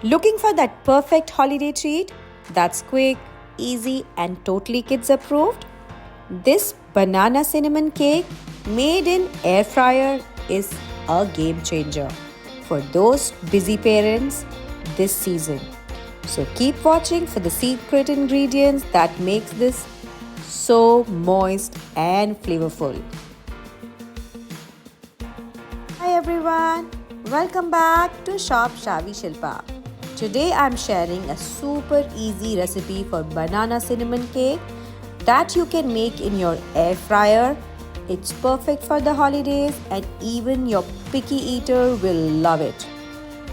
Looking for that perfect holiday treat that's quick, easy, and totally kids approved? This banana cinnamon cake made in air fryer is a game changer for those busy parents this season. So keep watching for the secret ingredients that makes this so moist and flavorful. Hi everyone, welcome back to Shop Shavi Shilpa. Today I'm sharing a super easy recipe for banana cinnamon cake that you can make in your air fryer. It's perfect for the holidays and even your picky eater will love it.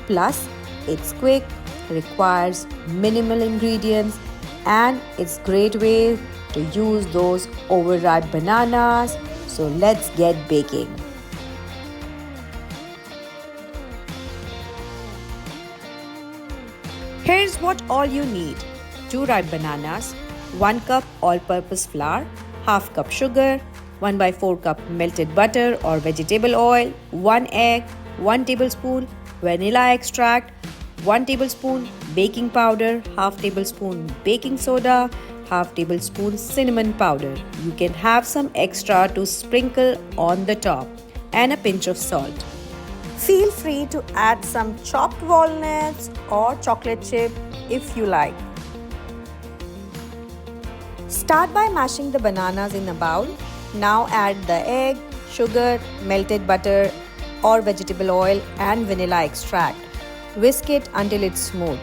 Plus, it's quick, requires minimal ingredients, and it's great way to use those overripe bananas. So let's get baking. Here's what all you need. 2 ripe bananas, 1 cup all-purpose flour, half cup sugar, 1/4 cup melted butter or vegetable oil, 1 egg, 1 tablespoon vanilla extract, 1 tablespoon baking powder, half tablespoon baking soda, half tablespoon cinnamon powder. You can have some extra to sprinkle on the top, and a pinch of salt. Feel free to add some chopped walnuts or chocolate chip if you like. Start by mashing the bananas in a bowl. Now add the egg, sugar, melted butter or vegetable oil and vanilla extract. Whisk it until it's smooth.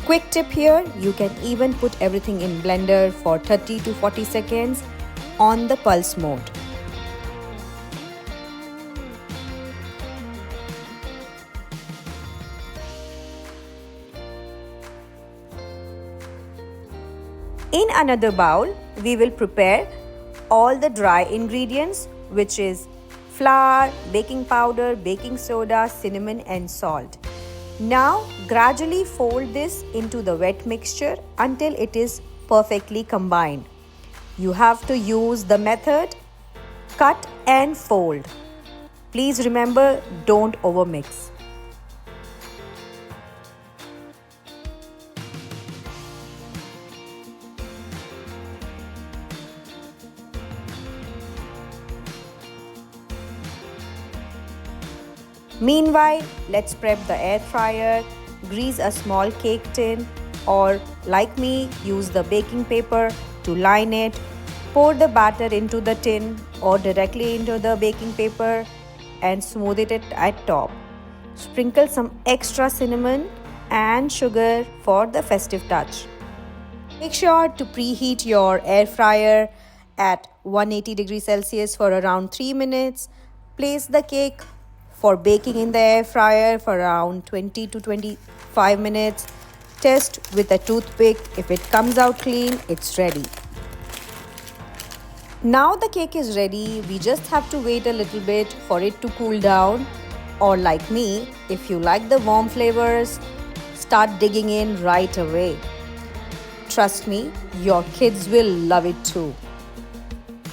Quick tip here, you can even put everything in blender for 30 to 40 seconds on the pulse mode. In another bowl, we will prepare all the dry ingredients, which is flour, baking powder, baking soda, cinnamon and salt. Now gradually fold this into the wet mixture until it is perfectly combined. You have to use the method cut and fold. Please remember, don't overmix. Meanwhile, let's prep the air fryer. Grease a small cake tin or, like me, use the baking paper to line it. Pour the batter into the tin or directly into the baking paper and smooth it at top. Sprinkle some extra cinnamon and sugar for the festive touch. Make sure to preheat your air fryer at 180 degrees Celsius for around 3 minutes. Place the cake for baking in the air fryer for around 20 to 25 minutes. Test with a toothpick. If it comes out clean, it's ready. Now the cake is ready. We just have to wait a little bit for it to cool down. Or like me, if you like the warm flavors, start digging in right away. Trust me, your kids will love it too.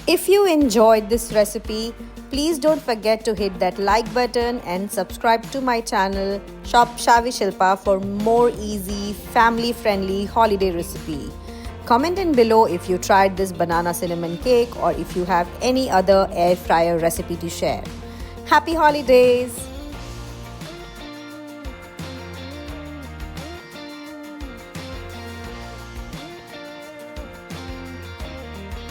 If you enjoyed this recipe, please don't forget to hit that like button and subscribe to my channel Shop Shavi Shilpa for more easy, family-friendly holiday recipe. Comment in below if you tried this banana cinnamon cake or if you have any other air fryer recipe to share. Happy holidays!